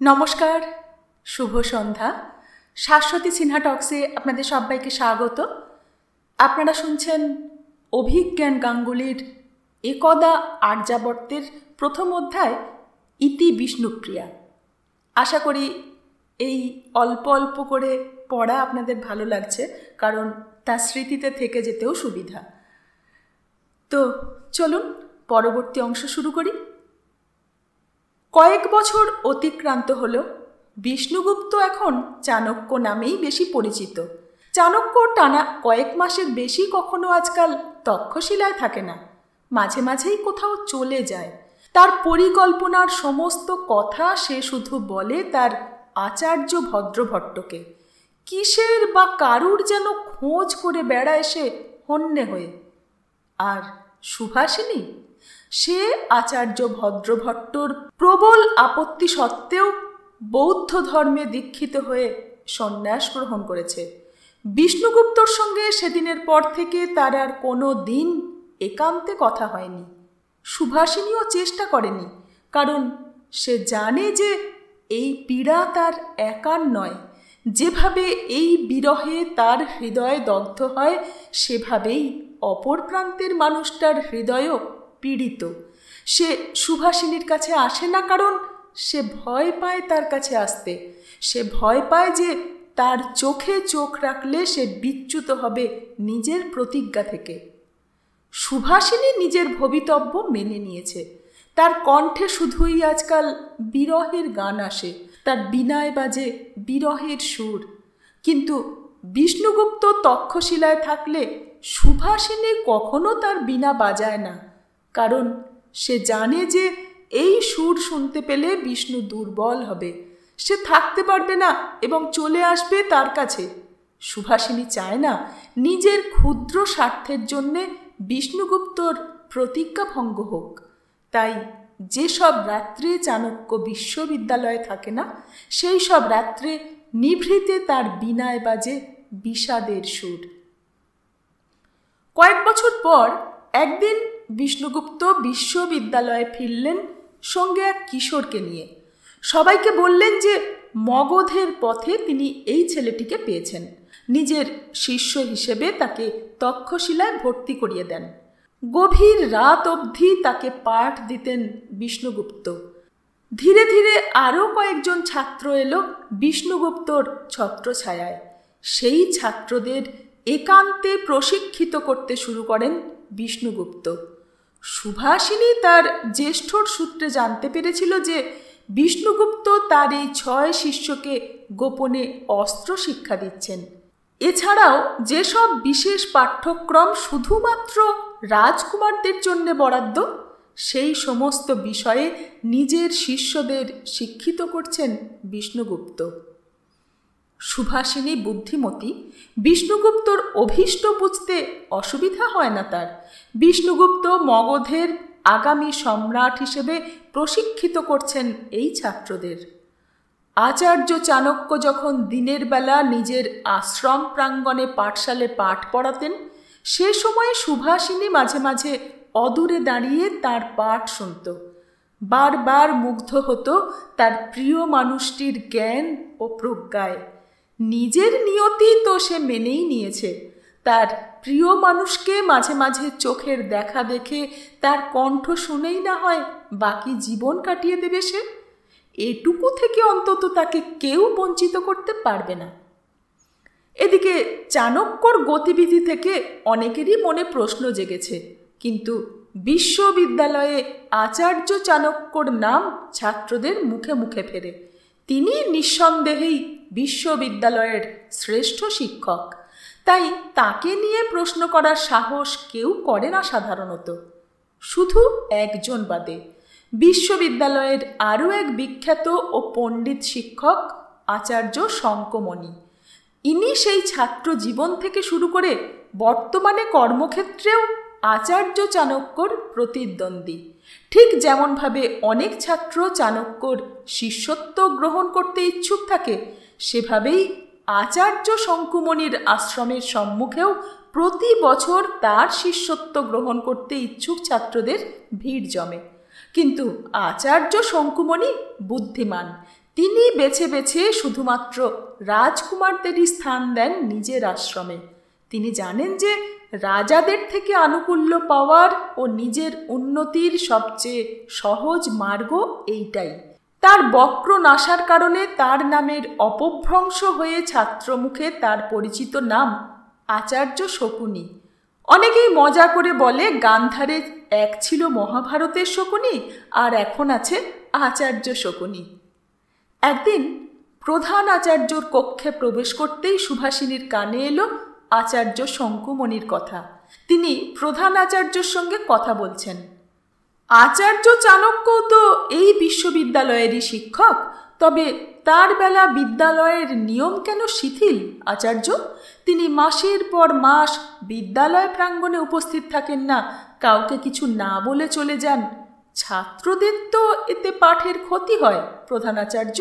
নমস্কার, শুভ সন্ধ্যা। শাশ্বতী সিনহা টক্সে আপনাদের সবাইকে স্বাগত। আপনারা শুনছেন অভিজ্ঞান গাঙ্গুলির একদা আর্যাবর্তের প্রথম অধ্যায় ইতি বিষ্ণুপ্রিয়া। আশা করি এই অল্প অল্প করে পড়া আপনাদের ভালো লাগছে, কারণ তার স্মৃতিতে থেকে যেতেও সুবিধা। তো চলুন পরবর্তী অংশ শুরু করি। কয়েক বছর অতিক্রান্ত হল। বিষ্ণুগুপ্ত এখন চাণক্য নামেই বেশি পরিচিত। চাণক্য টানা কয়েক মাসের বেশি কখনো আজকাল তক্ষশিলায় থাকে না, মাঝে মাঝেই কোথাও চলে যায়। তার পরিকল্পনার সমস্ত কথা সে শুধু বলে তার আচার্য ভদ্রভট্টকে। কিসের বা কারুর যেন খোঁজ করে বেড়ায় সে হন্যে হয়ে। আর সুভাষিনী, সে আচার্য ভদ্রভট্টর প্রবল আপত্তি সত্ত্বেও বৌদ্ধ ধর্মে দীক্ষিত হয়ে সন্ন্যাস গ্রহণ করেছে। বিষ্ণুগুপ্তর সঙ্গে সেদিনের পর থেকে তার আর কোনো দিন একান্তে কথা হয়নি। সুভাষিনীও চেষ্টা করেনি, কারণ সে জানে যে এই পীড়া তার একার নয়। যেভাবে এই বিরহে তার হৃদয় দগ্ধ হয়, সেভাবেই অপর প্রান্তের মানুষটার হৃদয়ও পীড়িত। সে সুভাষিনীর কাছে আসে না, কারণ সে ভয় পায় তার কাছে আসতে। সে ভয় পায় যে তার চোখে চোখ রাখলে সে বিচ্যুত হবে নিজের প্রতিজ্ঞা থেকে। সুভাষিনী নিজের ভবিতব্য মেনে নিয়েছে। তার কণ্ঠে শুধুই আজকাল বিরহের গান আসে, তার বীণায় বাজে বিরহের সুর। কিন্তু বিষ্ণুগুপ্ত তক্ষশিলায় থাকলে সুভাষিনী কখনো তার বীণা বাজায় না, কারণ সে জানে যে এই সুর শুনতে পেলে বিষ্ণু দুর্বল হবে, সে থাকতে পারবে না এবং চলে আসবে তার কাছে। সুভাষিনী চায় না নিজের ক্ষুদ্র স্বার্থের জন্যে বিষ্ণুগুপ্তর প্রতিজ্ঞা ভঙ্গ হোক। তাই যেসব রাত্রে চাণক্য বিশ্ববিদ্যালয়ে থাকে না, সেই সব রাত্রে নিভৃতে তার বীণায় বাজে বিষাদের সুর। কয়েক বছর পর একদিন বিষ্ণুগুপ্ত বিশ্ববিদ্যালয়ে ফিরলেন সঙ্গে এক কিশোরকে নিয়ে। সবাইকে বললেন যে মগধের পথে তিনি এই ছেলেটিকে পেয়েছেন। নিজের শিষ্য হিসেবে তাকে তক্ষশিলায় ভর্তি করিয়ে দেন। গভীর রাত অবধি তাকে পাঠ দিতেন বিষ্ণুগুপ্ত। ধীরে ধীরে আরও কয়েকজন ছাত্র এলো বিষ্ণুগুপ্তর ছত্রছায়ায়। সেই ছাত্রদের একান্তে প্রশিক্ষিত করতে শুরু করেন বিষ্ণুগুপ্ত। সুভাষিনী তার জ্যেষ্ঠর সূত্রে জানতে পেরেছিল যে বিষ্ণুগুপ্ত তার এই 6 শিষ্যকে গোপনে অস্ত্র শিক্ষা দিচ্ছেন। এছাড়াও যেসব বিশেষ পাঠ্যক্রম শুধুমাত্র রাজকুমারদের জন্য বরাদ্দ, সেই সমস্ত বিষয়ে নিজের শিষ্যদের শিক্ষিত করছেন বিষ্ণুগুপ্ত। সুভাষিনী বুদ্ধিমতী, বিষ্ণুগুপ্তর অভীষ্ট বুঝতে অসুবিধা হয় না তার। বিষ্ণুগুপ্ত মগধের আগামী সম্রাট হিসেবে প্রশিক্ষিত করছেন এই ছাত্রদের। আচার্য চাণক্য যখন দিনের বেলা নিজের আশ্রম প্রাঙ্গণে পাঠশালে পাঠ পড়াতেন, সে সময়ে সুভাষিনী মাঝে মাঝে অদূরে দাঁড়িয়ে তার পাঠ শুনত। বারবার মুগ্ধ হতো তার প্রিয় মানুষটির জ্ঞান ও প্রজ্ঞায়। নিজের নিয়তি তো সে মেনেই নিয়েছে। তার প্রিয় মানুষকে মাঝে মাঝে চোখের দেখা দেখে তার কণ্ঠ শুনেই না হয় বাকি জীবন কাটিয়ে দেবে সে। এটুকু থেকে অন্তত তাকে কেউ বঞ্চিত করতে পারবে না। এদিকে চাণক্যর গতিবিধি থেকে অনেকেরই মনে প্রশ্ন জেগেছে, কিন্তু বিশ্ববিদ্যালয়ে আচার্য চাণক্যর নাম ছাত্রদের মুখে মুখে ফেরে। তিনি নিঃসন্দেহেই বিশ্ববিদ্যালয়ের শ্রেষ্ঠ শিক্ষক। তাই তাকে নিয়ে প্রশ্ন করার সাহস কেউ করে না সাধারণত, শুধু একজন বাদে। বিশ্ববিদ্যালয়ের আরও এক বিখ্যাত ও পণ্ডিত শিক্ষক আচার্য শঙ্কমণি। ইনি সেই ছাত্র জীবন থেকে শুরু করে বর্তমানে কর্মক্ষেত্রেও আচার্য চাণক্যর প্রতিদ্বন্দ্বী। ঠিক যেমনভাবে অনেক ছাত্র চাণক্যর শিষ্যত্ব গ্রহণ করতে ইচ্ছুক থাকে, সেভাবেই আচার্য শঙ্কুমণির আশ্রমের সম্মুখেও প্রতি বছর তার শিষ্যত্ব গ্রহণ করতে ইচ্ছুক ছাত্রদের ভিড় জমে। কিন্তু আচার্য শঙ্কুমণি বুদ্ধিমান। তিনি বেছে বেছে শুধুমাত্র রাজকুমারদেরই স্থান দেন নিজের আশ্রমে। তিনি জানেন যে রাজাদের থেকে আনুকূল্য পাওয়ার ও নিজের উন্নতির সবচেয়ে সহজ মার্গ এইটাই। তার বক্র নাশার কারণে তার নামের অপভ্রংশ হয়ে ছাত্রমুখে তার পরিচিত নাম আচার্য শকুনি। অনেকেই মজা করে বলে গান্ধারে এক ছিল মহাভারতের শকুনি, আর এখন আছে আচার্য শকুনি। একদিন প্রধান আচার্যর কক্ষে প্রবেশ করতেই সুভাষিনীর কানে এলো আচার্য শঙ্কুমণির কথা। তিনি প্রধান আচার্যর সঙ্গে কথা বলছেন। আচার্য চাণক্য তো এই বিশ্ববিদ্যালয়েরই শিক্ষক, তবে তার বেলা বিদ্যালয়ের নিয়ম কেন শিথিল আচার্য? তিনি মাসের পর মাস বিদ্যালয় প্রাঙ্গণে উপস্থিত থাকেন না, কাউকে কিছু না বলে চলে যান। ছাত্রদের তো এতে পাঠের ক্ষতি হয় প্রধান আচার্য।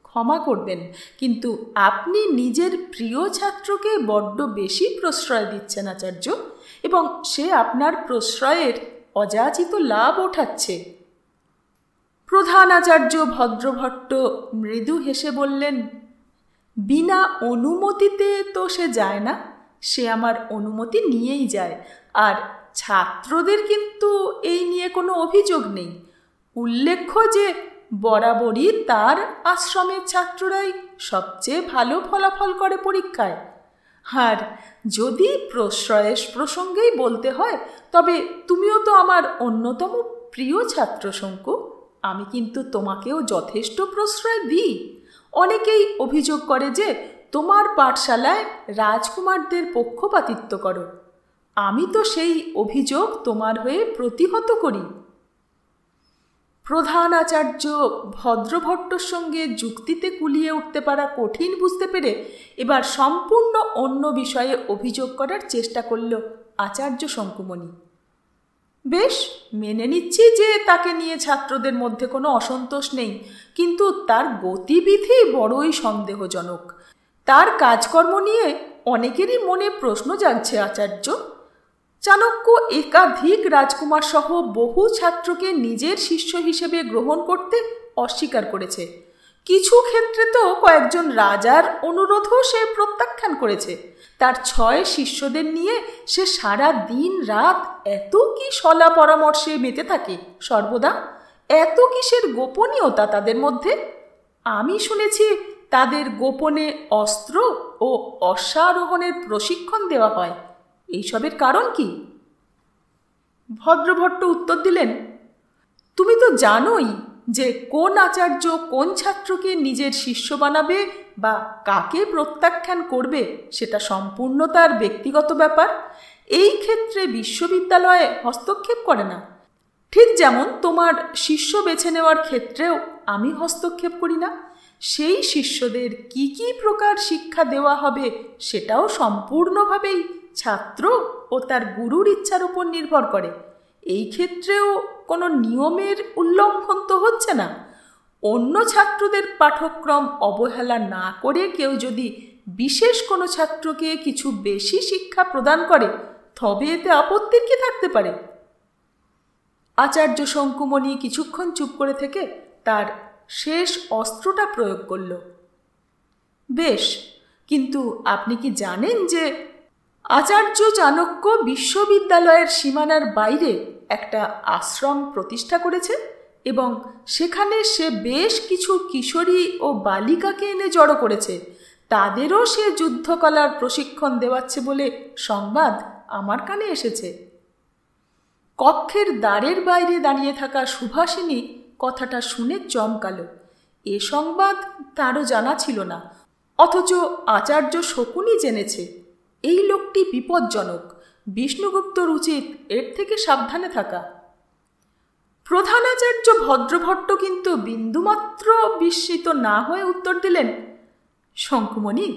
ক্ষমা করবেন, কিন্তু আপনি নিজের প্রিয় ছাত্রকে বড্ড বেশি প্রশ্রয় দিচ্ছেন আচার্য, এবং সে আপনার প্রশ্রয়ের অযাচিত লাভ ওঠাচ্ছে। প্রধান আচার্য ভদ্রভট্ট মৃদু হেসে বললেন, বিনা অনুমতিতে তো সে যায় না, সে আমার অনুমতি নিয়েই যায়। আর ছাত্রদের কিন্তু এই নিয়ে কোনো অভিযোগ নেই। উল্লেখ্য যে বরাবরই তার আশ্রমের ছাত্ররাই সবচেয়ে ভালো ফলাফল করে পরীক্ষায়। আর যদি প্রশ্রয়ের প্রসঙ্গেই বলতে হয়, তবে তুমিও তো আমার অন্যতম প্রিয় ছাত্র শঙ্কু। আমি কিন্তু তোমাকেও যথেষ্ট প্রশ্রয় দিই। অনেকেই অভিযোগ করে যে তোমার পাঠশালায় রাজকুমারদের পক্ষপাতিত্ব করো। আমি তো সেই অভিযোগ তোমার হয়ে প্রতিহত করি। প্রধান আচার্য ভদ্রভট্টর সঙ্গে যুক্তিতে কুলিয়ে উঠতে পারা কঠিন বুঝতে পেরে এবার সম্পূর্ণ অন্য বিষয়ে অভিযোগ করার চেষ্টা করল আচার্য শঙ্কুমণি। বেশ, মেনে নিচ্ছি যে তাকে নিয়ে ছাত্রদের মধ্যে কোনো অসন্তোষ নেই, কিন্তু তার গতিবিধি বড়ই সন্দেহজনক। তার কাজকর্ম নিয়ে অনেকেরই মনে প্রশ্ন জাগছে আচার্য। চাণক্য একাধিক রাজকুমার সহ বহু ছাত্রকে নিজের শিষ্য হিসেবে গ্রহণ করতে অস্বীকার করেছে। কিছু ক্ষেত্রে তো কয়েকজন রাজার অনুরোধও সে প্রত্যাখ্যান করেছে। তার 6 শিষ্যদের নিয়ে সে সারা দিন রাত এত কি সলা পরামর্শে মেতে থাকে সর্বদা। এত কিসের গোপনীয়তা তাদের মধ্যে? আমি শুনেছি তাদের গোপনে অস্ত্র ও অশ্বারোহণের প্রশিক্ষণ দেওয়া হয়। এইসবের কারণ কি? ভদ্রভট্ট উত্তর দিলেন, তুমি তো জানোই যে কোন আচার্য কোন ছাত্রকে নিজের শিষ্য বানাবে বা কাকে প্রত্যাখ্যান করবে সেটা সম্পূর্ণ তার ব্যক্তিগত ব্যাপার। এই ক্ষেত্রে বিশ্ববিদ্যালয়ে হস্তক্ষেপ করে না। ঠিক যেমন তোমার শিষ্য বেছে নেওয়ার ক্ষেত্রেও আমি হস্তক্ষেপ করি না। সেই শিষ্যদের কি কি প্রকার শিক্ষা দেওয়া হবে সেটাও সম্পূর্ণভাবেই ছাত্র ও তার গুরুর ইচ্ছার উপর নির্ভর করে। এই ক্ষেত্রেও কোনো নিয়মের উল্লঙ্ঘন তো হচ্ছে না। অন্য ছাত্রদের পাঠ্যক্রম অবহেলা না করে কেউ যদি বিশেষ কোনো ছাত্রকে কিছু বেশি শিক্ষা প্রদান করে, তবে এতে আপত্তির কি থাকতে পারে? আচার্য শঙ্কুমণি কিছুক্ষণ চুপ করে থেকে তার শেষ অস্ত্রটা প্রয়োগ করল। বেশ, কিন্তু আপনি কি জানেন যে আচার্য চাণক্য বিশ্ববিদ্যালয়ের সীমানার বাইরে একটা আশ্রম প্রতিষ্ঠা করেছে এবং সেখানে সে বেশ কিছু কিশোরী ও বালিকাকে এনে জড়ো করেছে। তাদেরও সে যুদ্ধকলার প্রশিক্ষণ দেওয়াচ্ছে বলে সংবাদ আমার কানে এসেছে। কক্ষের দ্বারের বাইরে দাঁড়িয়ে থাকা সুভাষিনী কথাটা শুনে চমকালো। এ সংবাদ তারও জানা ছিল না, অথচ আচার্য শকুনি জেনেছে। এই লোকটি বিপজ্জনক। বিষ্ণুগুপ্তর উচিত এর থেকে সাবধানে থাকা। প্রধানাচার্য ভদ্রভট্ট কিন্তু বিন্দুমাত্র বিস্মিত না হয়ে উত্তর দিলেন, শঙ্কুমণি,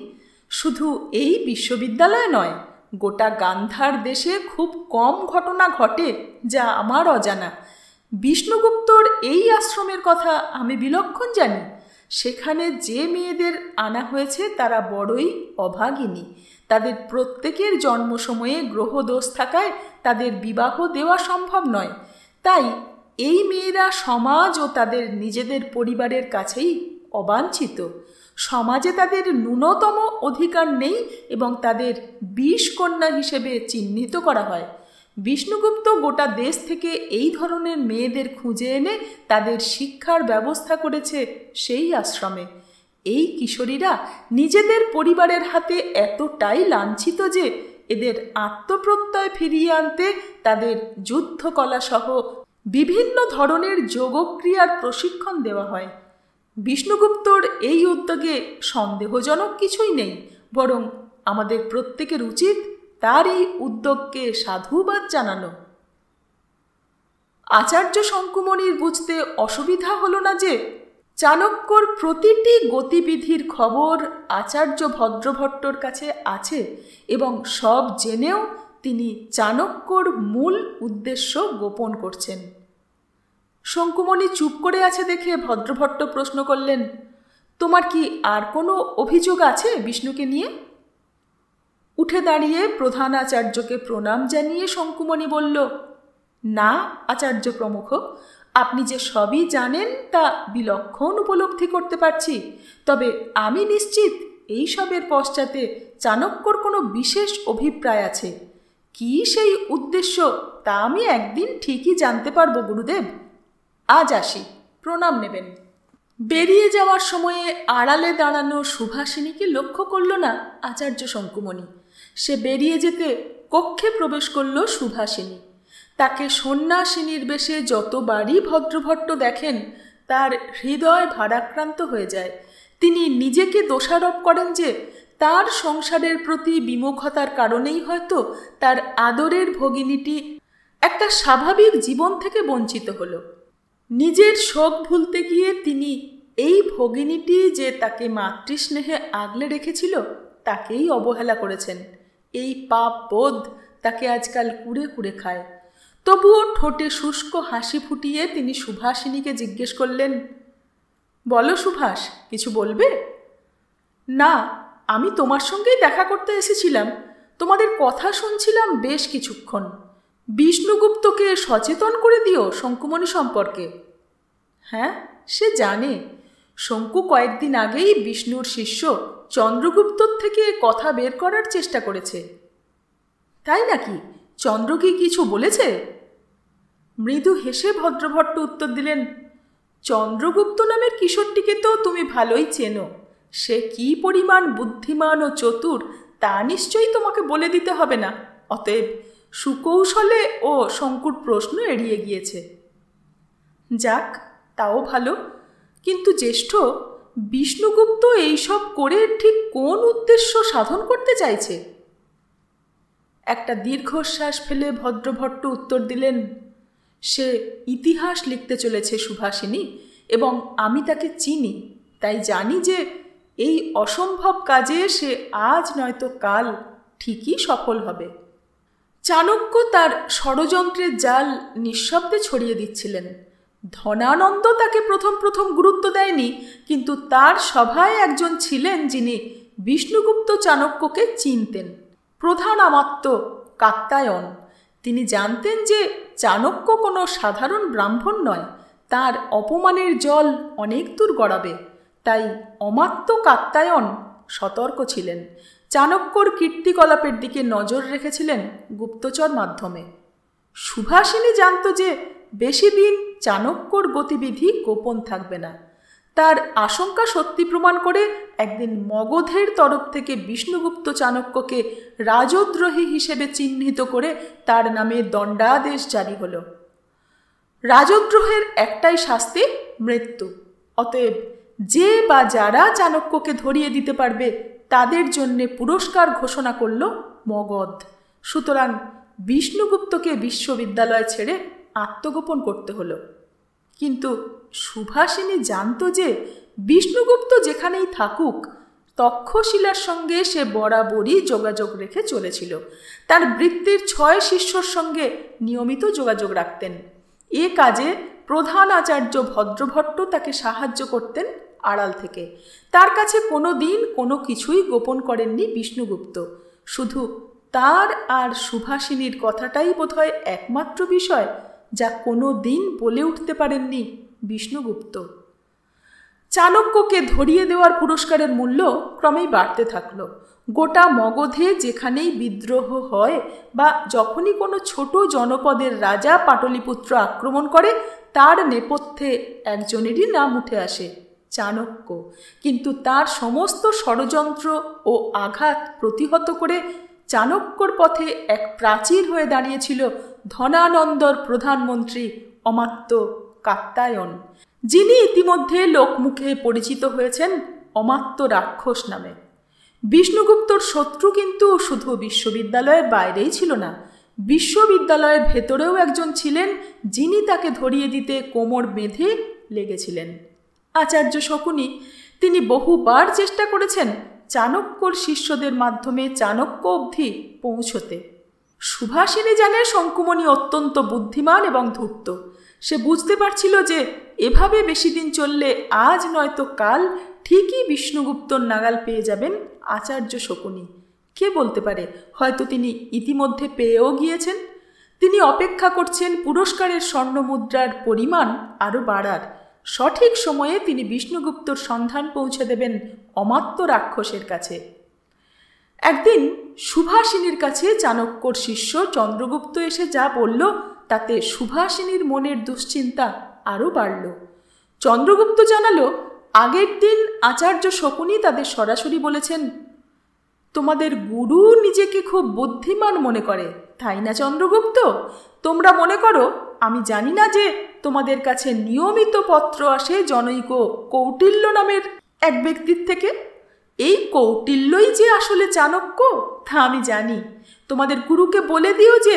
শুধু এই বিশ্ববিদ্যালয় নয়, গোটা গান্ধার দেশে খুব কম ঘটনা ঘটে যা আমার অজানা। বিষ্ণুগুপ্তর এই আশ্রমের কথা আমি বিলক্ষণ জানি। সেখানে যে মেয়েদের আনা হয়েছে তারা বড়ই অভাগিনী। তাদের প্রত্যেকের জন্ম সময়ে গ্রহদোষ থাকায় তাদের বিবাহ দেওয়া সম্ভব নয়। তাই এই মেয়েরা সমাজ ও তাদের নিজেদের পরিবারের কাছেই অবাঞ্ছিত, সমাজে তাদের ন্যূনতম অধিকার নেই এবং তাদের বিষকন্যা হিসেবে চিহ্নিত করা হয়। বিষ্ণুগুপ্ত গোটা দেশ থেকে এই ধরনের মেয়েদের খুঁজে এনে তাদের শিক্ষার ব্যবস্থা করেছে সেই আশ্রমে। এই কিশোরীরা নিজেদের পরিবারের হাতে এতটাই লাঞ্ছিত যে এদের আত্মপ্রত্যয় ফিরিয়ে আনতে তাদের যুদ্ধকলা সহ বিভিন্ন ধরনের যোগক্রিয়ার প্রশিক্ষণ দেওয়া হয়। বিষ্ণুগুপ্তর এই উদ্যোগে সন্দেহজনক কিছুই নেই, বরং আমাদের প্রত্যেকের উচিত তার এই উদ্যোগকে সাধুবাদ জানানো। আচার্য শঙ্কুমণির বুঝতে অসুবিধা হলো না যে চাণক্যর প্রতিটি গতিবিধির খবর আচার্য ভদ্রভট্টর কাছে আছে এবং সব জেনেও তিনি চাণক্যর মূল উদ্দেশ্য গোপন করছেন। শঙ্কুমণি চুপ করে আছে দেখে ভদ্রভট্ট প্রশ্ন করলেন, তোমার কি আর কোনো অভিযোগ আছে বিষ্ণুকে নিয়ে? উঠে দাঁড়িয়ে প্রধান আচার্যকে প্রণাম জানিয়ে শঙ্কুমণি বলল, না আচার্য প্রমুখ, আপনি যে সবই জানেন তা বিলক্ষণ উপলব্ধি করতে পারছি। তবে আমি নিশ্চিত এই সবের পশ্চাতে চাণক্যর কোনো বিশেষ অভিপ্রায় আছে। কি সেই উদ্দেশ্য তা আমি একদিন ঠিকই জানতে পারবো গুরুদেব। আজ আসি, প্রণাম নেবেন। বেরিয়ে যাওয়ার সময়ে আড়ালে দাঁড়ানো সুভাষিনীকে লক্ষ্য করল না আচার্য শঙ্কুমণি। সে বেরিয়ে যেতে কক্ষে প্রবেশ করল সুভাষিনী। তাকে সন্ন্যাসিনীর বেশে যতবারই ভদ্রভট্ট দেখেন তার হৃদয় ভারাক্রান্ত হয়ে যায়। তিনি নিজেকে দোষারোপ করেন যে তার সংসারের প্রতি বিমুখতার কারণেই হয়তো তার আদরের ভগিনীটি একটা স্বাভাবিক জীবন থেকে বঞ্চিত হল। নিজের শোক ভুলতে গিয়ে তিনি এই ভগিনীটি যে তাকে মাতৃস্নেহে আগলে রেখেছিল তাকেই অবহেলা করেছেন। এই পাপ বোধ তাকে আজকাল কুড়ে কুড়ে খায়। তবুও ঠোঁটে শুষ্ক হাসি ফুটিয়ে তিনি সুভাষিনীকে জিজ্ঞেস করলেন, বলো সুভাষ, কিছু বলবে? না, আমি তোমার সঙ্গেই দেখা করতে এসেছিলাম। তোমাদের কথা শুনছিলাম বেশ কিছুক্ষণ। বিষ্ণুগুপ্তকে সচেতন করে দিও শঙ্কুমণি সম্পর্কে। হ্যাঁ, সে জানে। শঙ্কু কয়েকদিন আগেই বিষ্ণুর শিষ্য চন্দ্রগুপ্তর থেকে কথা বের করার চেষ্টা করেছে। তাই নাকি? চন্দ্র কি কিছু বলেছে? মৃদু হেসে ভদ্রভট্ট উত্তর দিলেন, চন্দ্রগুপ্ত নামের কিশোরটিকে তো তুমি ভালোই চেনো। সে কি পরিমাণ বুদ্ধিমান ও চতুর তা নিশ্চয়ই তোমাকে বলে দিতে হবে না। অতএব সুকৌশলে ও শঙ্কুর প্রশ্ন এড়িয়ে গিয়েছে। যাক, তাও ভালো। কিন্তু জ্যেষ্ঠ, বিষ্ণুগুপ্ত এইসব করে ঠিক কোন উদ্দেশ্য সাধন করতে চাইছে? একটা দীর্ঘশ্বাস ফেলে ভদ্রভট্ট উত্তর দিলেন, সে ইতিহাস লিখতে চলেছে সুভাষিনী, এবং আমি তাকে চিনি। তাই জানি যে এই অসম্ভব কাজে সে আজ নয়তো কাল ঠিকই সফল হবে। চাণক্য তার ষড়যন্ত্রের জাল নিঃশব্দে ছড়িয়ে দিচ্ছিলেন। ধনানন্দ তাকে প্রথম প্রথম গুরুত্ব দেয়নি, কিন্তু তার সভায় একজন ছিলেন যিনি বিষ্ণুগুপ্ত চাণক্যকে চিনতেন, প্রধান আমাত্য কাত্যায়ন। তিনি জানতেন যে চাণক্য কোনো সাধারণ ব্রাহ্মণ নয়, তার অপমানের জল অনেক দূর গড়াবে। তাই অমাত্য কাত্যায়ন সতর্ক ছিলেন। চাণক্যর কীর্তিকলাপের দিকে নজর রেখেছিলেন গুপ্তচর মাধ্যমে। সুভাষিনী জানত যে বেশি দিন চাণক্যর গতিবিধি গোপন থাকবে না। তার আশঙ্কা সত্যি প্রমাণ করে একদিন মগধের তরফ থেকে বিষ্ণুগুপ্ত চাণক্যকে রাজদ্রোহী হিসেবে চিহ্নিত করে তার নামে দণ্ডাদেশ জারি হল। রাজদ্রোহের একটাই শাস্তি, মৃত্যু। অতএব যে বা যারা চাণক্যকে ধরিয়ে দিতে পারবে তাদের জন্যে পুরস্কার ঘোষণা করল মগধ। সুতরাং বিষ্ণুগুপ্তকে বিশ্ববিদ্যালয় ছেড়ে আত্মগোপন করতে হলো। কিন্তু সুভাষিনী জানত যে বিষ্ণুগুপ্ত যেখানেই থাকুক তক্ষশিলার সঙ্গে সে বরাবরই যোগাযোগ রেখে চলেছিল। তার বৃত্তির 6 শিষ্যর সঙ্গে নিয়মিত যোগাযোগ রাখতেন। এ কাজে প্রধান আচার্য ভদ্রভট্ট তাকে সাহায্য করতেন আড়াল থেকে। তার কাছে কোনো দিন কোনো কিছুই গোপন করেননি বিষ্ণুগুপ্ত। শুধু তার আর সুভাষিনীর কথাটাই বোধহয় একমাত্র বিষয় যা কোনো দিন বলে উঠতে পারেননি বিষ্ণুগুপ্ত। চাণক্যকে ধরিয়ে দেওয়ার পুরস্কারের মূল্য ক্রমেই বাড়তে থাকলো। গোটা মগধে যেখানেই বিদ্রোহ হয় বা যখনই কোনো ছোট জনপদের রাজা পাটলিপুত্র আক্রমণ করে, তার নেপথ্যে একজনেরই নাম উঠে আসে, চাণক্য। কিন্তু তার সমস্ত ষড়যন্ত্র ও আঘাত প্রতিহত করে চাণক্যর পথে এক প্রাচীর হয়ে দাঁড়িয়েছিল ধনানন্দর প্রধানমন্ত্রী অমাত্য কাত্যায়ন, যিনি ইতিমধ্যে লোকমুখে পরিচিত হয়েছেন অমাত্য রাক্ষস নামে। বিষ্ণুগুপ্তর শত্রু কিন্তু শুধু বিশ্ববিদ্যালয়ের বাইরেই ছিল না, বিশ্ববিদ্যালয়ের ভেতরেও একজন ছিলেন যিনি তাকে ধরিয়ে দিতে কোমর বেঁধে লেগেছিলেন, আচার্য শকুনি। তিনি বহুবার চেষ্টা করেছেন চাণক্যর শিষ্যদের মাধ্যমে চাণক্য অবধি পৌঁছতে। সুভাষিনী জানে শঙ্কুমণি অত্যন্ত বুদ্ধিমান এবং ধূর্ত। সে বুঝতে পারছিল যে এভাবে বেশি দিন চললে আজ নয়তো কাল ঠিকই বিষ্ণুগুপ্তর নাগাল পেয়ে যাবেন আচার্য শকুনি। কে বলতে পারে, হয়তো তিনি ইতিমধ্যে পেয়েও গিয়েছেন। তিনি অপেক্ষা করছেন পুরস্কারের স্বর্ণমুদ্রার পরিমাণ আরও বাড়ার। সঠিক সময়ে তিনি বিষ্ণুগুপ্তর সন্ধান পৌঁছে দেবেন অমাত্য রাক্ষসের কাছে। একদিন সুভাষিনীর কাছে চাণক্যর শিষ্য চন্দ্রগুপ্ত এসে যা বলল, তাতে সুভাষিনীর মনের দুশ্চিন্তা আরও বাড়ল। চন্দ্রগুপ্ত জানালো, আগের দিন আচার্য শকুনি তাদের সরাসরি বলেছেন, তোমাদের গুরু নিজেকে খুব বুদ্ধিমান মনে করে, তাই না চন্দ্রগুপ্ত? তোমরা মনে করো আমি জানি না যে তোমাদের কাছে নিয়মিত পত্র আসে জনৈক কৌটিল্য নামের এক ব্যক্তির থেকে? এই কৌটিল্যই যে আসলে চাণক্য তা আমি জানি। তোমাদের গুরুকে বলে দিও যে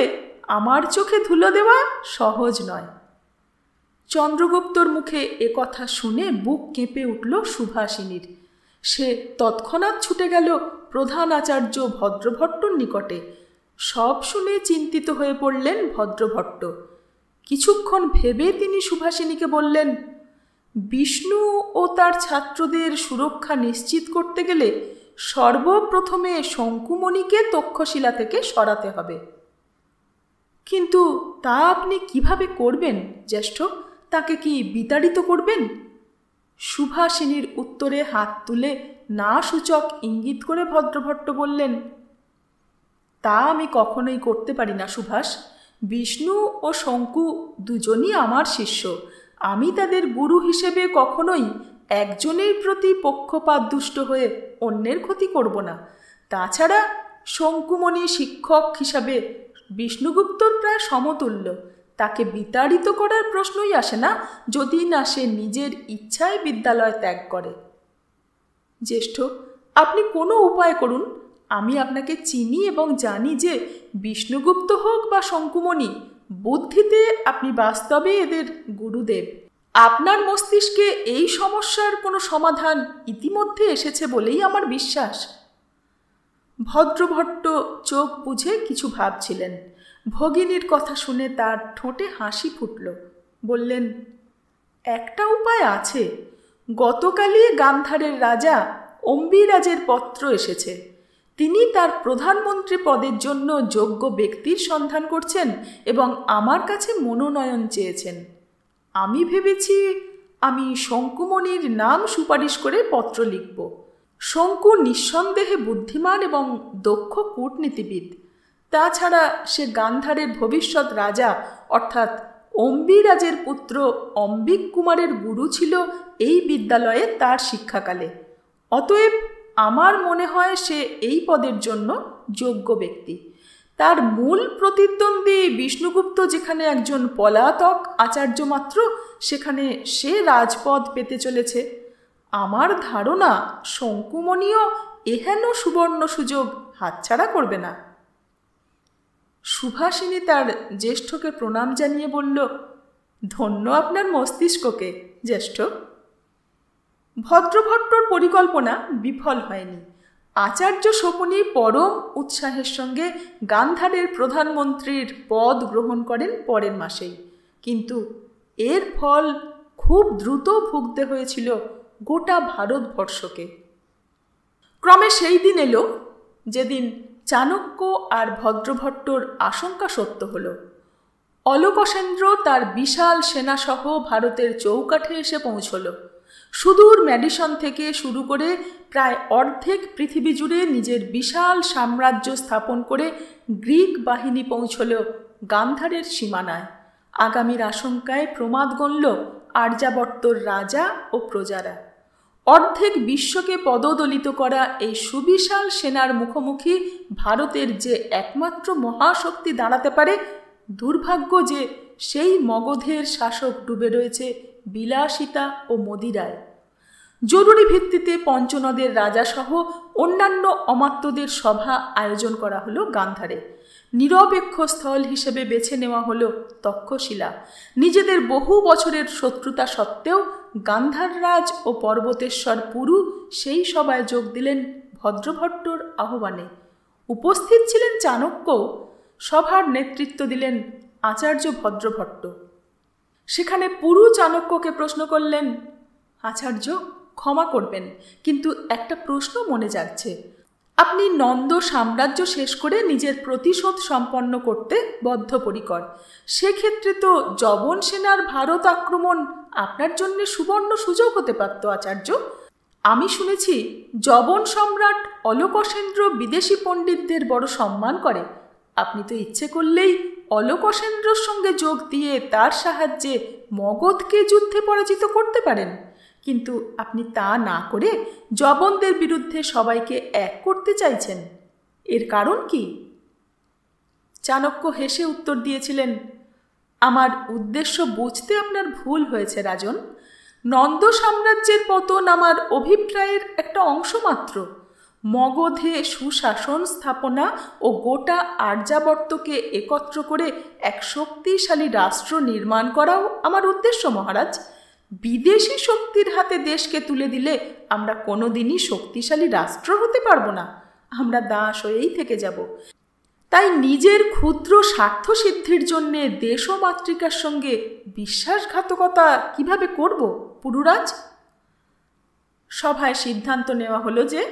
আমার চোখে ধুলো দেওয়া সহজ নয়। চন্দ্রগুপ্তর মুখে কথা শুনে বুক কেঁপে উঠল সুভাষিনীর। সে তৎক্ষণাৎ ছুটে গেল প্রধান আচার্য ভদ্রভট্টর নিকটে। সব শুনে চিন্তিত হয়ে পড়লেন ভদ্রভট্ট। কিছুক্ষণ ভেবে তিনি সুভাষিনীকে বললেন, বিষ্ণু ও তার ছাত্রদের সুরক্ষা নিশ্চিত করতে গেলে সর্বপ্রথমে শঙ্কুমণিকে তক্ষশিলা থেকে সরাতে হবে। কিন্তু তা আপনি কিভাবে করবেন জ্যেষ্ঠ? তাকে কি বিতাড়িত করবেন? সুভাষিনীর উত্তরে হাত তুলে না সূচক ইঙ্গিত করে ভদ্রভট্ট বললেন, তা আমি কখনোই করতে পারি না সুভাষ। বিষ্ণু ও শঙ্কু দুজনই আমার শিষ্য। আমি তাদের গুরু হিসেবে কখনোই একজনের প্রতি পক্ষপাতদুষ্ট হয়ে অন্যের ক্ষতি করব না। তাছাড়া শঙ্কুমণি শিক্ষক হিসাবে বিষ্ণুগুপ্তর প্রায় সমতুল্য। তাকে বিতাড়িত করার প্রশ্নই আসে না, যদি না সে নিজের ইচ্ছায় বিদ্যালয় ত্যাগ করে। জ্যেষ্ঠ, আপনি কোনো উপায় করুন। আমি আপনাকে চিনি এবং জানি যে বিষ্ণুগুপ্ত হোক বা শঙ্কুমণি, বুদ্ধিতে আপনি বাস্তবে এদের গুরুদেব। আপনার মস্তিষ্কে এই সমস্যার কোনো সমাধান ইতিমধ্যে এসেছে বলেই আমার বিশ্বাস। ভদ্রভট্ট চোখ বুঝে কিছু ভাবছিলেন। ভগিনীর কথা শুনে তার ঠোঁটে হাসি ফুটল। বললেন, একটা উপায় আছে। গতকালই গান্ধারের রাজা অম্বিরাজের পত্র এসেছে। তিনি তার প্রধানমন্ত্রী পদের জন্য যোগ্য ব্যক্তির সন্ধান করছেন এবং আমার কাছে মনোনয়ন চেয়েছেন। আমি ভেবেছি আমি শঙ্কুমণির নাম সুপারিশ করে পত্র লিখব। শঙ্কু নিঃসন্দেহে বুদ্ধিমান এবং দক্ষ কূটনীতিবিদ। তাছাড়া সে গান্ধারের ভবিষ্যৎ রাজা অর্থাৎ অম্বিরাজের পুত্র অম্বিক কুমারের গুরু ছিল এই বিদ্যালয়ে তার শিক্ষাকালে। অতএব আমার মনে হয় সে এই পদের জন্য যোগ্য ব্যক্তি। তার মূল প্রতিদ্বন্দ্বী বিষ্ণুগুপ্ত যেখানে একজন পলাতক আচার্য মাত্র, সেখানে সে রাজপদ পেতে চলেছে। আমার ধারণা শঙ্কুমণিও এহেন সুবর্ণ সুযোগ হাতছাড়া করবে না। সুভাষিনী তার জ্যেষ্ঠকে প্রণাম জানিয়ে বলল, ধন্য আপনার মস্তিষ্ককে জ্যেষ্ঠ। ভদ্রভট্টর পরিকল্পনা বিফল হয়নি। আচার্য শকুনি পরম উৎসাহের সঙ্গে গান্ধারের প্রধানমন্ত্রীর পদ গ্রহণ করেন পরের মাসেই। কিন্তু এর ফল খুব দ্রুত ভুগতে হয়েছিল গোটা ভারতবর্ষকে। ক্রমে সেই দিন এলো যেদিন চাণক্য আর ভদ্রভট্টর আশঙ্কা সত্য হল। অলকসেন্দ্র তার বিশাল সেনাসহ ভারতের চৌকাঠে এসে পৌঁছল। সুদূর ম্যাডিসন থেকে শুরু করে প্রায় অর্ধেক পৃথিবী জুড়ে নিজের বিশাল সাম্রাজ্য স্থাপন করে গ্রিক বাহিনী পৌঁছল গান্ধারের সীমানায়। আগামীর আশঙ্কায় প্রমাদ গণল আর্যাবর্তর রাজা ও প্রজারা। অর্ধেক বিশ্বকে পদদলিত করা এই সুবিশাল সেনার মুখোমুখি ভারতের যে একমাত্র মহাশক্তি দাঁড়াতে পারে, দুর্ভাগ্য যে সেই মগধের শাসক ডুবে রয়েছে বিলাসিতা ও মদিরায়। জরুরি ভিত্তিতে পঞ্চনদের রাজাসহ অন্যান্য অমাত্যদের সভা আয়োজন করা হলো গান্ধারে। নিরপেক্ষ স্থল হিসেবে বেছে নেওয়া হলো তক্ষশিলা। নিজেদের বহু বছরের শত্রুতা সত্ত্বেও গান্ধাররাজ ও পর্বতেশ্বর পুরু সেই সভায় যোগ দিলেন ভদ্রভট্টর আহ্বানে। উপস্থিত ছিলেন চাণক্য। সভার নেতৃত্ব দিলেন আচার্য ভদ্রভট্ট। সেখানে পুরু চাণক্যকে প্রশ্ন করলেন, আচার্য ক্ষমা করবেন, কিন্তু একটা প্রশ্ন মনে যাচ্ছে। আপনি নন্দ সাম্রাজ্য শেষ করে নিজের প্রতিশোধ সম্পন্ন করতে বদ্ধপরিকর। সেক্ষেত্রে তো যবন সেনার ভারত আক্রমণ আপনার জন্য সুবর্ণ সুযোগ হতে পারত আচার্য। আমি শুনেছি যবন সম্রাট অলোকসেন্দ্র বিদেশি পণ্ডিতদের বড় সম্মান করে। আপনি তো ইচ্ছে করলেই অলোকসেন্দ্রর সঙ্গে যোগ দিয়ে তার সাহায্যে মগধকে যুদ্ধে পরাজিত করতে পারেন, কিন্তু আপনি তা না করে যবনদের বিরুদ্ধে সবাইকে এক করতে চাইছেন। এর কারণ কি? চাণক্য হেসে উত্তর দিয়েছিলেন, আমার উদ্দেশ্য বুঝতে আপনার ভুল হয়েছে রাজন। নন্দ সাম্রাজ্যের পতন আমার অভিপ্রায়ের একটা অংশ মাত্র। মগধে সুশাসন স্থাপনা ও গোটা আর্যাবর্তকে একত্র করে এক শক্তিশালী রাষ্ট্র নির্মাণ করাও আমার উদ্দেশ্য মহারাজ। বিদেশি শক্তির হাতে দেশকে তুলে দিলে আমরা কোনোদিনই শক্তিশালী রাষ্ট্র হতে পারবো না। আমরা দাস হয়েই থেকে যাব। তাই নিজের ক্ষুদ্র স্বার্থ সিদ্ধির জন্যে দেশ ও মাতৃকার সঙ্গে বিশ্বাসঘাতকতা কিভাবে করব পুরুরাজ? সভায় সিদ্ধান্ত নেওয়া হলো যে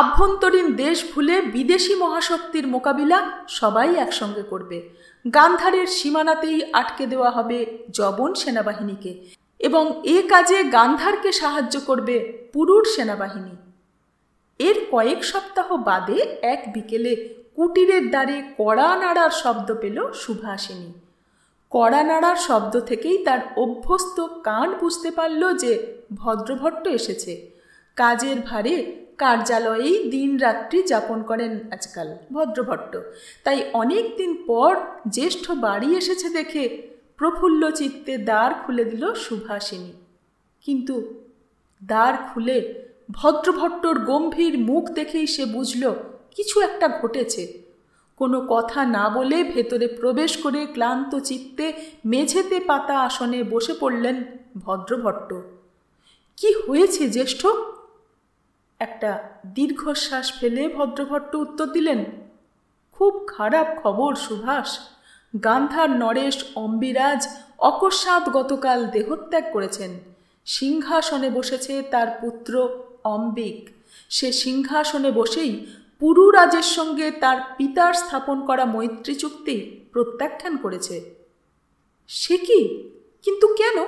আভ্যন্তরীণ দেশ ভুলে বিদেশি মহাশক্তির মোকাবিলা সবাই একসঙ্গে করবে। গান্ধারের সীমানাতেই আটকে দেওয়া হবে যবন সেনাবাহিনীকে এবং এ কাজে গান্ধারকে সাহায্য করবে পুরুর সেনাবাহিনী। এর কয়েক সপ্তাহ বাদে এক বিকেলে কুটিরের দ্বারে কড়া নাড়ার শব্দ পেল সুভাষিনী। কড়া নাড়ার শব্দ থেকেই তার অভ্যস্ত কান বুঝতে পারল যে ভদ্রভট্ট এসেছে। কাজের ভারে কার্যালয়েই দিন রাত্রি যাপন করেন আজকাল ভদ্রভট্ট। তাই অনেক দিন পর জ্যেষ্ঠ বাড়ি এসেছে দেখে প্রফুল্ল চিত্তে দ্বার খুলে দিল সুভাষিনী। কিন্তু দ্বার খুলে ভদ্রভট্টর গম্ভীর মুখ দেখেই সে বুঝল কিছু একটা ঘটেছে। কোনো কথা না বলে ভেতরে প্রবেশ করে ক্লান্ত চিত্তে মেঝেতে পাতা আসনে বসে পড়লেন ভদ্রভট্ট। কি হয়েছে জ্যেষ্ঠ? একটা দীর্ঘশ্বাস ফেলে ভদ্রভট্ট উত্তর দিলেন, খুব খারাপ খবর সুভাষ। গান্ধার নরেশ অম্বিরাজ অকস্মাৎ গতকাল দেহত্যাগ করেছেন। সিংহাসনে বসেছে তার পুত্র অম্বিক। সে সিংহাসনে বসেই পুরুরাজের সঙ্গে তার পিতার স্থাপন করা মৈত্রী চুক্তি প্রত্যাখ্যান করেছে। সে কি? কিন্তু কেন?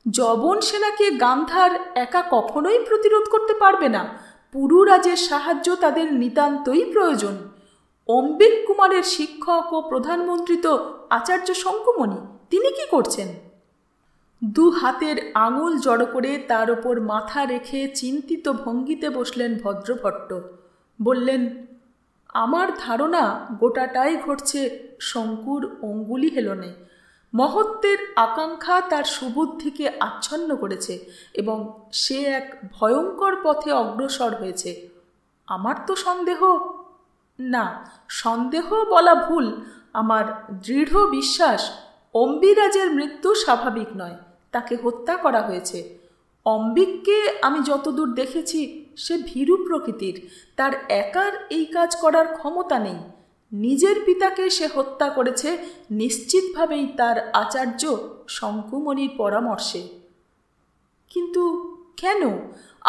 যবন সেনাকে গান্ধার একা কখনোই প্রতিরোধ করতে পারবে না। পুরুরাজের সাহায্য তাদের নিতান্তই প্রয়োজন। অম্বিক কুমারের শিক্ষক ও প্রধানমন্ত্রী তো আচার্য শঙ্কুমণি। তিনি কি করছেন? দু হাতের আঙুল জড়ো করে তার ওপর মাথা রেখে চিন্তিত ভঙ্গিতে বসলেন ভদ্রভট্ট। বললেন, আমার ধারণা গোটাটাই ঘটছে শঙ্কুর অঙ্গুলি হেলনে। মহত্বের আকাঙ্ক্ষা তার সুবুদ্ধিকে আচ্ছন্ন করেছে এবং সে এক ভয়ঙ্কর পথে অগ্রসর হয়েছে। আমার তো সন্দেহ বলা ভুল। আমার দৃঢ় বিশ্বাস অম্বিরাজের মৃত্যু স্বাভাবিক নয়, তাকে হত্যা করা হয়েছে। অম্বিককে আমি যতদূর দেখেছি সে ভীরু প্রকৃতির। তার একার এই কাজ করার ক্ষমতা নেই। নিজের পিতাকে সে হত্যা করেছে নিশ্চিতভাবেই তার আচার্য শঙ্কুমণির পরামর্শে। কিন্তু কেন?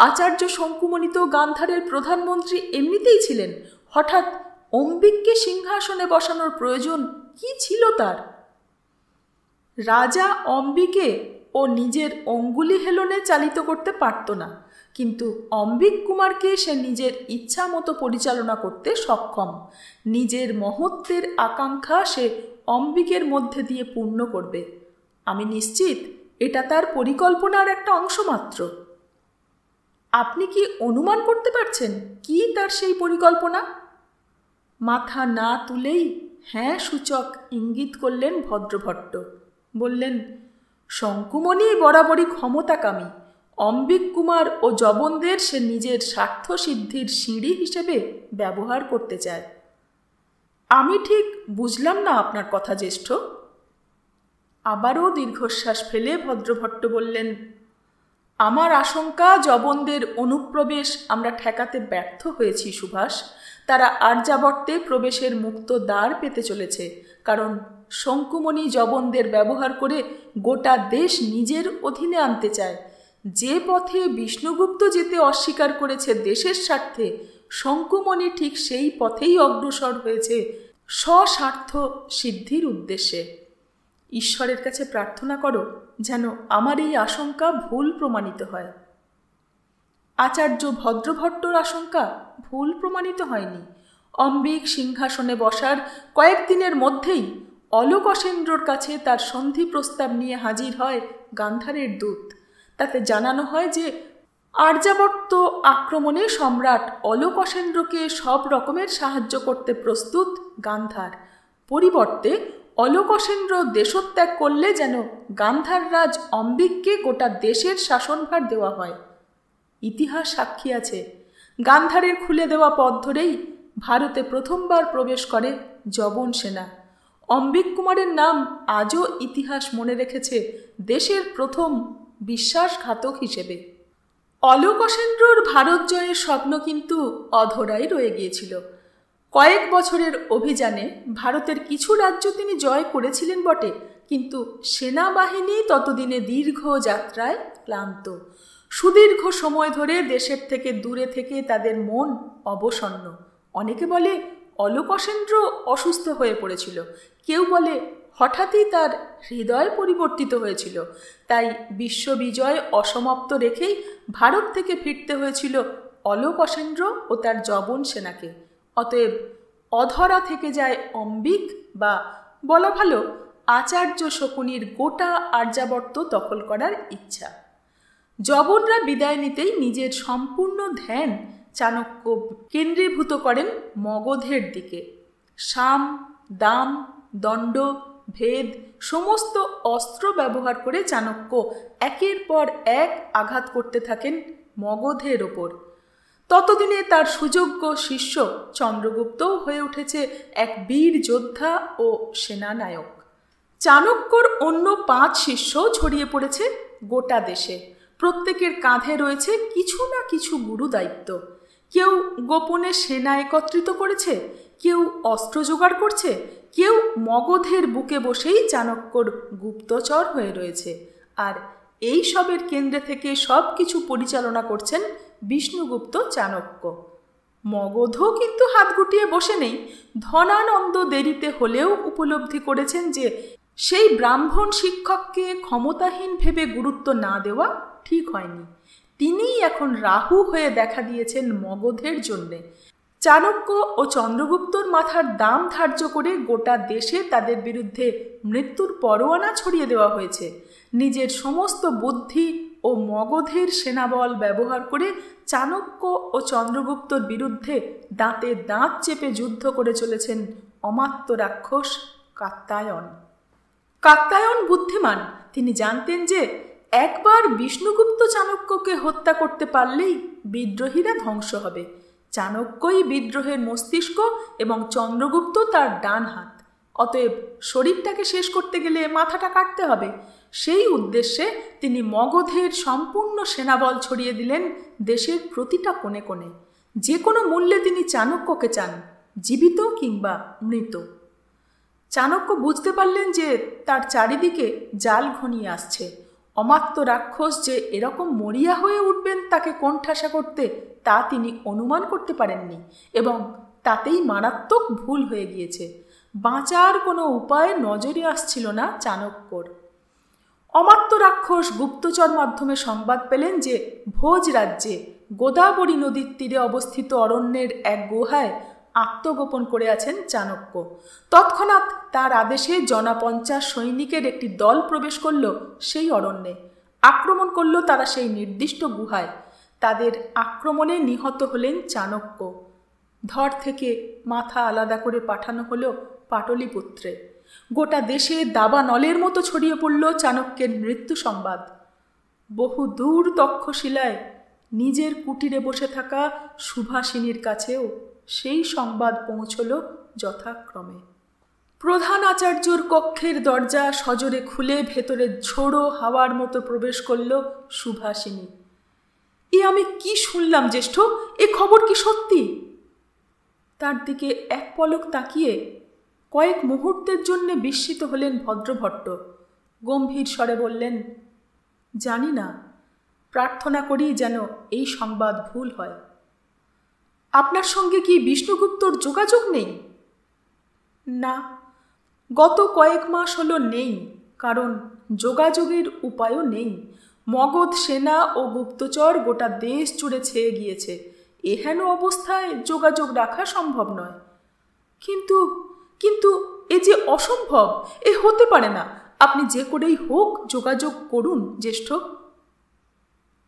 আচার্য শঙ্কুমণি তো গান্ধারের প্রধানমন্ত্রী এমনিতেই ছিলেন। হঠাৎ অম্বিককে সিংহাসনে বসানোর প্রয়োজন কি ছিল তার? রাজা অম্বিকে ও নিজের অঙ্গুলি হেলনে চালিত করতে পারত না, কিন্তু অম্বিক কুমারকে সে নিজের ইচ্ছা মতো পরিচালনা করতে সক্ষম। নিজের মহত্বের আকাঙ্ক্ষা সে অম্বিকের মধ্যে দিয়ে পূর্ণ করবে। আমি নিশ্চিত এটা তার পরিকল্পনার একটা অংশ মাত্র। আপনি কি অনুমান করতে পারছেন কি তার সেই পরিকল্পনা? মাথা না তুলেই হ্যাঁ সূচক ইঙ্গিত করলেন ভদ্রভট্ট। বললেন, শঙ্কুমণি বরাবরই ক্ষমতাকামী। অম্বিক কুমার ও যবনদের সে নিজের স্বার্থ সিদ্ধির সিঁড়ি হিসেবে ব্যবহার করতে চায়। আমি ঠিক বুঝলাম না আপনার কথা জ্যেষ্ঠ। আবারও দীর্ঘশ্বাস ফেলে ভদ্রভট্ট বললেন, আমার আশঙ্কা যবনদের অনুপ্রবেশ আমরা ঠেকাতে ব্যর্থ হয়েছি সুভাষ। তারা আর্যাবর্তে প্রবেশের মুক্ত দ্বার পেতে চলেছে, কারণ শঙ্কুমণি যবনদের ব্যবহার করে গোটা দেশ নিজের অধীনে আনতে চায়। যে পথে বিষ্ণুগুপ্ত যেতে অস্বীকার করেছে দেশের স্বার্থে, শঙ্কুমণি ঠিক সেই পথেই অগ্রসর হয়েছে স্বস্বার্থ সিদ্ধির উদ্দেশ্যে। ঈশ্বরের কাছে প্রার্থনা করো যেন আমার এই আশঙ্কা ভুল প্রমাণিত হয়। আচার্য ভদ্রভট্টর আশঙ্কা ভুল প্রমাণিত হয়নি। অম্বিক সিংহাসনে বসার কয়েকদিনের মধ্যেই অলোকসেন্দ্রর কাছে তার সন্ধি প্রস্তাব নিয়ে হাজির হয় গান্ধারের দূত। তাতে জানানো হয় যে আর্যাবর্ত আক্রমণে সম্রাট অলোকসেন্দ্রকে সব রকমের সাহায্য করতে প্রস্তুত গান্ধার। পরিবর্তে অলোকসেন্দ্র দেশত্যাগ করলে যেন গান্ধার রাজ অম্বিককে গোটা দেশের শাসনভার দেওয়া হয়। ইতিহাস সাক্ষী আছে, গান্ধারের খুলে দেওয়া পথ ধরেই ভারতে প্রথমবার প্রবেশ করে যবন সেনা। অম্বিক কুমারের নাম আজও ইতিহাস মনে রেখেছে দেশের প্রথম বিশ্বাসঘাতক হিসেবে। অলোকসেন্দ্রর ভারত জয়ের স্বপ্ন কিন্তু অধরাই রয়ে গিয়েছিল। কয়েক বছরের অভিযানে ভারতের কিছু রাজ্য তিনি জয় করেছিলেন বটে, কিন্তু সেনাবাহিনী ততদিনে দীর্ঘ যাত্রায় ক্লান্ত। সুদীর্ঘ সময় ধরে দেশের থেকে দূরে থেকে তাদের মন অবসন্ন। অনেকে বলে অলোকসেন্দ্র অসুস্থ হয়ে পড়েছিল, কেউ বলে হঠাৎই তার হৃদয় পরিবর্তিত হয়েছিল। তাই বিশ্ববিজয় অসমাপ্ত রেখেই ভারত থেকে ফিরতে হয়েছিল অলোকসেন্দ্র ও তার যবন সেনাকে। অতএব অধরা থেকে যায় অম্বিক, বা বলা ভালো আচার্য শকুনির গোটা আর্যাবর্ত দখল করার ইচ্ছা। যবনরা বিদায় নিতেই নিজের সম্পূর্ণ ধ্যান চাণক্য কেন্দ্রীভূত করেন মগধের দিকে। সাম, দাম, দণ্ড, ভেদ সমস্ত অস্ত্র ব্যবহার করে চাণক্য একের পর এক আঘাত করতে থাকেন মগধের ওপর। ততদিনে তার সুযোগ্য শিষ্য চন্দ্রগুপ্তও হয়ে উঠেছে এক বীর যোদ্ধা ও সেনানায়ক। চাণক্যর অন্য 5 শিষ্য ছড়িয়ে পড়েছে গোটা দেশে। প্রত্যেকের কাঁধে রয়েছে কিছু না কিছু গুরু দায়িত্ব। কেউ গোপনে সেনা একত্রিত করেছে, কেউ অস্ত্র জোগাড় করছে, কেউ মগধের বুকে বসেই চাণক্যর গুপ্তচর হয়ে রয়েছে। আর এই সবের কেন্দ্রে থেকে সব কিছু পরিচালনা করছেন বিষ্ণুগুপ্ত চাণক্য। মগধও কিন্তু হাত গুটিয়ে বসে নেই। ধনানন্দ দেরিতে হলেও উপলব্ধি করেছেন যে সেই ব্রাহ্মণ শিক্ষককে ক্ষমতাহীন ভেবে গুরুত্ব না দেওয়া ঠিক হয়নি। তিনিই এখন রাহু হয়ে দেখা দিয়েছেন মগধের জন্যে। চাণক্য ও চন্দ্রগুপ্তর মাথার দাম ধার্য করে গোটা দেশে তাদের বিরুদ্ধে মৃত্যুর পরোয়ানা ছড়িয়ে দেওয়া হয়েছে। নিজের সমস্ত বুদ্ধি ও মগধের সেনাবল ব্যবহার করে চাণক্য ও চন্দ্রগুপ্তর বিরুদ্ধে দাঁতে দাঁত চেপে যুদ্ধ করে চলেছেন অমাত্য রাক্ষস কাত্যায়ন। কাত্যায়ন বুদ্ধিমান। তিনি জানতেন যে একবার বিষ্ণুগুপ্ত চাণক্যকে হত্যা করতে পারলেই বিদ্রোহীরা ধ্বংস হবে। চাণক্যই বিদ্রোহের মস্তিষ্ক এবং চন্দ্রগুপ্ত তার ডান হাত। অতএব শরীরটাকে শেষ করতে গেলে মাথাটা কাটতে হবে। সেই উদ্দেশ্যে তিনি মগধের সম্পূর্ণ সেনাবল ছড়িয়ে দিলেন দেশের প্রতিটা কোণে কোণে। যে কোনো মূল্যে তিনি চাণক্যকে চান, জীবিত কিংবা মৃত। চাণক্য বুঝতে পারলেন যে তার চারিদিকে জাল ঘনিয়ে আসছে। অমাত্য রাক্ষস যে এরকম মরিয়া হয়ে উঠবেন তাকে কোণঠাসা করতে, তা তিনি অনুমান করতে পারেননি, এবং তাতেই মারাত্মক ভুল হয়ে গিয়েছে। বাঁচার কোনো উপায় নজরে আসছিল না চাণক্যর। অমাত্য রাক্ষস গুপ্তচর মাধ্যমে সংবাদ পেলেন যে ভোজ রাজ্যে গোদাবরী নদীর তীরে অবস্থিত অরণ্যের এক গুহায় আত্মগোপন করে আছেন চাণক্য। তৎক্ষণাৎ তার আদেশে জনা 50 সৈনিকের একটি দল প্রবেশ করল সেই অরণ্যে। আক্রমণ করল তারা সেই নির্দিষ্ট গুহায়। তাদের আক্রমণে নিহত হলেন চাণক্য। ধর থেকে মাথা আলাদা করে পাঠানো হলো পাটলিপুত্রে। গোটা দেশে দাবানলের মতো ছড়িয়ে পড়ল চাণক্যের মৃত্যু সংবাদ। বহু দূর তক্ষশিলায় নিজের কুটিরে বসে থাকা সুভাষিনীর কাছেও সেই সংবাদ পৌঁছল যথাক্রমে। প্রধান আচার্যর কক্ষের দরজা সজোরে খুলে ভেতরে ঝোড়ো হাওয়ার মতো প্রবেশ করল সুভাষিনী। এ আমি কি শুনলাম জ্যেষ্ঠ? এ খবর কি সত্যি? তার দিকে এক পলক তাকিয়ে কয়েক মুহূর্তের জন্য বিস্মিত হলেন ভদ্রভট্ট। গম্ভীর স্বরে বললেন, জানি না, প্রার্থনা করি যেন এই সংবাদ ভুল হয়। আপনার সঙ্গে কি বিষ্ণুগুপ্তর যোগাযোগ নেই? না, গত কয়েক মাস হলো নেই, কারণ যোগাযোগের উপায়ও নেই। মগধ সেনা ও গুপ্তচর গোটা দেশ জুড়ে ছেয়ে গিয়েছে। এহেন অবস্থায় যোগাযোগ রাখা সম্ভব নয়। কিন্তু কিন্তু এ যে অসম্ভব, এ হতে পারে না। আপনি যে করেই হোক যোগাযোগ করুন জ্যেষ্ঠ।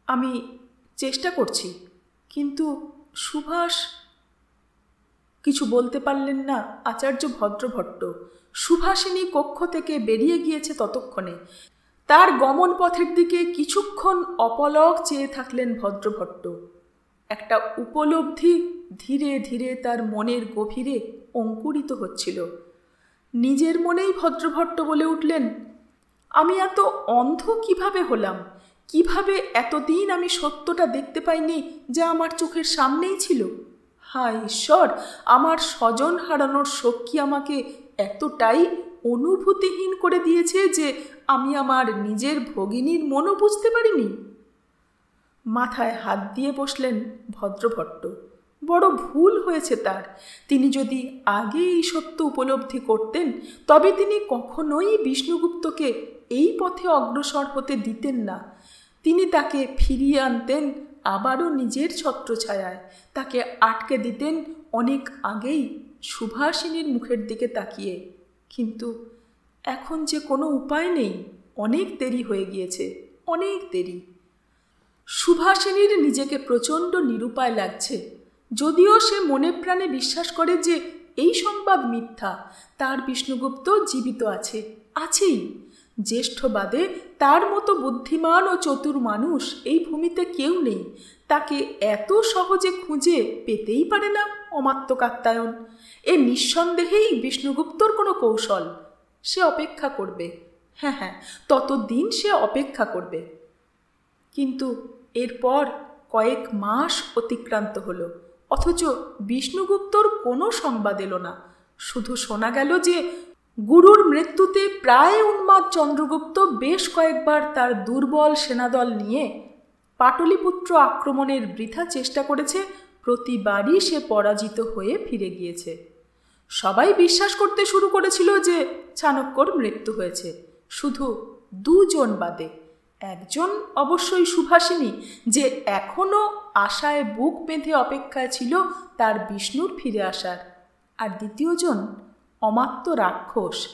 আমি চেষ্টা করছি, কিন্তু সুভাষ। কিছু বলতে পারলেন না আচার্য ভদ্রভট্ট। সুভাষিনী কক্ষ থেকে বেরিয়ে গিয়েছে ততক্ষণে। তার গমন পথের দিকে কিছুক্ষণ অপলক চেয়ে থাকলেন ভদ্রভট্ট। একটা উপলব্ধি ধীরে ধীরে তার মনের গভীরে অঙ্কুরিত হচ্ছিল। নিজের মনেই ভদ্রভট্ট বলে উঠলেন, আমি এত অন্ধ কিভাবে হলাম? কিভাবে এতদিন আমি সত্যটা দেখতে পাইনি যা আমার চোখের সামনেই ছিল? হায় ঈশ্বর, আমার স্বজন হারানোর শোক কি আমাকে এতটাই অনুভূতিহীন করে দিয়েছে যে আমি আমার নিজের ভগিনীর মনও বুঝতে পারিনি? মাথায় হাত দিয়ে বসলেন ভদ্রভট্ট। বড় ভুল হয়েছে তার। তিনি যদি আগে এই সত্য উপলব্ধি করতেন তবে তিনি কখনোই বিষ্ণুগুপ্তকে এই পথে অগ্রসর হতে দিতেন না। তিনি তাকে ফিরিয়ে আনতেন আবারও নিজের ছত্রছায়ায়। তাকে আটকে দিতেন অনেক আগেই সুভাষিনীর মুখের দিকে তাকিয়ে। কিন্তু এখন যে কোনো উপায় নেই। অনেক দেরি হয়ে গিয়েছে, অনেক দেরি। সুভাষিনীর নিজেকে প্রচণ্ড নিরুপায় লাগছে। যদিও সে মনে প্রাণে বিশ্বাস করে যে এই সংবাদ মিথ্যা, তার বিষ্ণুগুপ্ত জীবিত আছে, আছেই। জ্যেষ্ঠবাদে তার মতো বুদ্ধিমান ও চতুর মানুষ এই ভূমিতে কেউ নেই। তাকে এত সহজে খুঁজে পেতেই পারে না অমাত্য কাত্যায়ন। এ নিঃসন্দেহেই বিষ্ণুগুপ্তর কোনো কৌশল। সে অপেক্ষা করবে। হ্যাঁ, ততদিন সে অপেক্ষা করবে। কিন্তু এরপর কয়েক মাস অতিক্রান্ত হলো, অথচ বিষ্ণুগুপ্তর কোনো সংবাদ এলো না। শুধু শোনা গেল যে গুরুর মৃত্যুতে প্রায় উন্মাদ চন্দ্রগুপ্ত বেশ কয়েকবার তার দুর্বল সেনাদল নিয়ে পাটলিপুত্র আক্রমণের বৃথা চেষ্টা করেছে। প্রতিবারই সে পরাজিত হয়ে ফিরে গিয়েছে। সবাই বিশ্বাস করতে শুরু করেছিল যে চাণক্যর মৃত্যু হয়েছে, শুধু দুজন বাদে। একজন অবশ্যই সুভাষিনী, যে এখনও আশায় বুক বেঁধে অপেক্ষায় ছিল তার বিষ্ণুর ফিরে আসার। আর দ্বিতীয়জন অমাত্য রাক্ষস।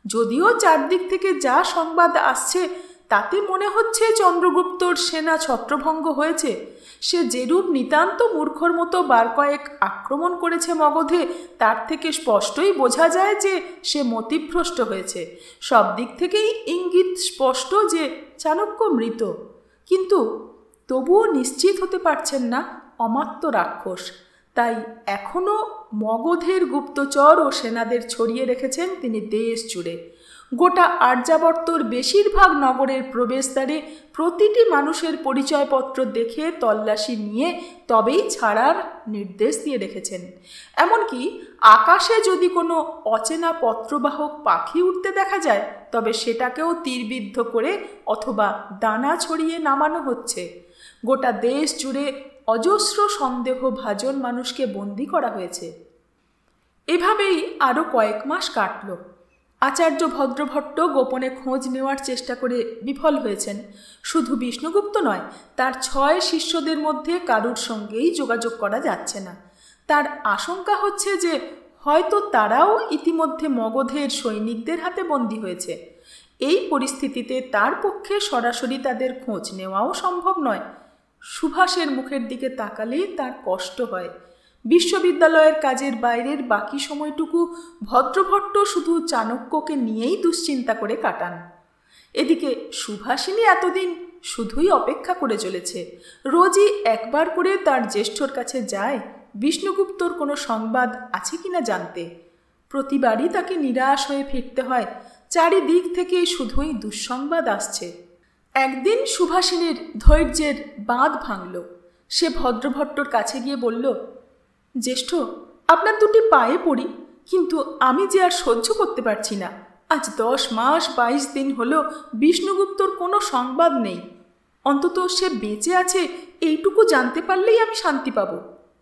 যদিও চারদিক থেকে যা সংবাদ আসছে তাতে মনে হচ্ছে চন্দ্রগুপ্তর সেনা ছত্রভঙ্গ হয়েছে। সে যেরূপ নিতান্ত মূর্খর মতো বার কয়েক আক্রমণ করেছে মগধে, তার থেকে স্পষ্টই বোঝা যায় যে সে মতিভ্রষ্ট হয়েছে। সব দিক থেকেই ইঙ্গিত স্পষ্ট যে চাণক্য মৃত। কিন্তু তবুও নিশ্চিত হতে পারছেন না অমাত্য রাক্ষস। তাই এখনও মগধের গুপ্তচর ও সেনাদের ছড়িয়ে রেখেছেন তিনি দেশ জুড়ে। গোটা আর্যাবর্তর বেশিরভাগ নগরের প্রবেশদ্বারে প্রতিটি মানুষের পরিচয়পত্র দেখে তল্লাশি নিয়ে তবেই ছাড়ার নির্দেশ দিয়ে রেখেছেন। এমনকি আকাশে যদি কোনো অচেনা পত্রবাহক পাখি উঠতে দেখা যায় তবে সেটাকেও তীরবিদ্ধ করে অথবা দানা ছড়িয়ে নামানো হচ্ছে। গোটা দেশ জুড়ে অজস্র সন্দেহভাজন মানুষকে বন্দী করা হয়েছে। এভাবেই আরও কয়েক মাস কাটল। আচার্য ভদ্রভট্ট গোপনে খোঁজ নেওয়ার চেষ্টা করে বিফল হয়েছেন। শুধু বিষ্ণুগুপ্ত নয়, তার 6 শিষ্যদের মধ্যে কারুর সঙ্গেই যোগাযোগ করা যাচ্ছে না। তার আশঙ্কা হচ্ছে যে হয়তো তারাও ইতিমধ্যে মগধের সৈনিকদের হাতে বন্দী হয়েছে। এই পরিস্থিতিতে তার পক্ষে সরাসরি তাদের খোঁজ নেওয়াও সম্ভব নয়। সুভাষের মুখের দিকে তাকালেই তার কষ্ট হয়। বিশ্ববিদ্যালয়ের কাজের বাইরের বাকি সময়টুকু ভদ্রভট্ট শুধু চাণক্যকে নিয়েই দুশ্চিন্তা করে কাটান। এদিকে সুভাষিনী এতদিন শুধুই অপেক্ষা করে চলেছে। রোজই একবার করে তার জ্যেষ্ঠর কাছে যায় বিষ্ণুগুপ্তর কোনো সংবাদ আছে কিনা জানতে। প্রতিবারই তাকে নিরাশ হয়ে ফিরতে হয়। চারিদিক থেকে শুধুই দুঃসংবাদ আসছে। একদিন সুভাষিনীর ধৈর্যের বাঁধ ভাঙল। সে ভদ্রভট্টর কাছে গিয়ে বলল, জ্যেষ্ঠ, আপনার দুটি পায়ে পড়ি, কিন্তু আমি যে আর সহ্য করতে পারছি না। আজ 10 মাস 22 দিন হলো বিষ্ণুগুপ্তর কোনো সংবাদ নেই। অন্তত সে বেঁচে আছে এইটুকু জানতে পারলেই আমি শান্তি পাব।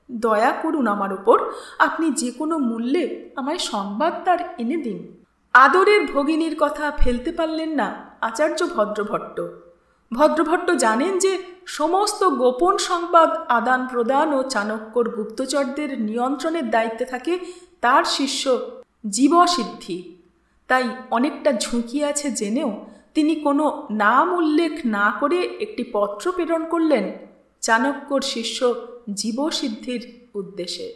দয়া করুন আমার ওপর, আপনি যে কোনো মূল্যে আমায় সংবাদ তার এনে দিন। আদরের ভগিনীর কথা ফেলতে পারলেন না আচার্য ভদ্রভট্ট। ভদ্রভট্ট জানেন যে সমস্ত গোপন সংবাদ আদান প্রদান ও চাণক্যর গুপ্তচরদের নিয়ন্ত্রণের দায়িত্বে থাকে তার শিষ্য জীবসিদ্ধি। তাই অনেকটা ঝুঁকি আছে জেনেও তিনি কোনো নাম উল্লেখ না করে একটি পত্র প্রেরণ করলেন চাণক্যর শিষ্য জীবসিদ্ধির উদ্দেশ্যে।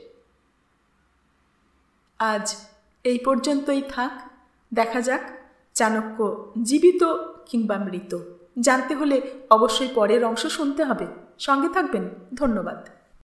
আজ এই পর্যন্তই থাক। দেখা যাক চাণক্য জীবিত কিংবা মৃত। জানতে হলে অবশ্যই পরের অংশ শুনতে হবে। সঙ্গে থাকবেন। ধন্যবাদ।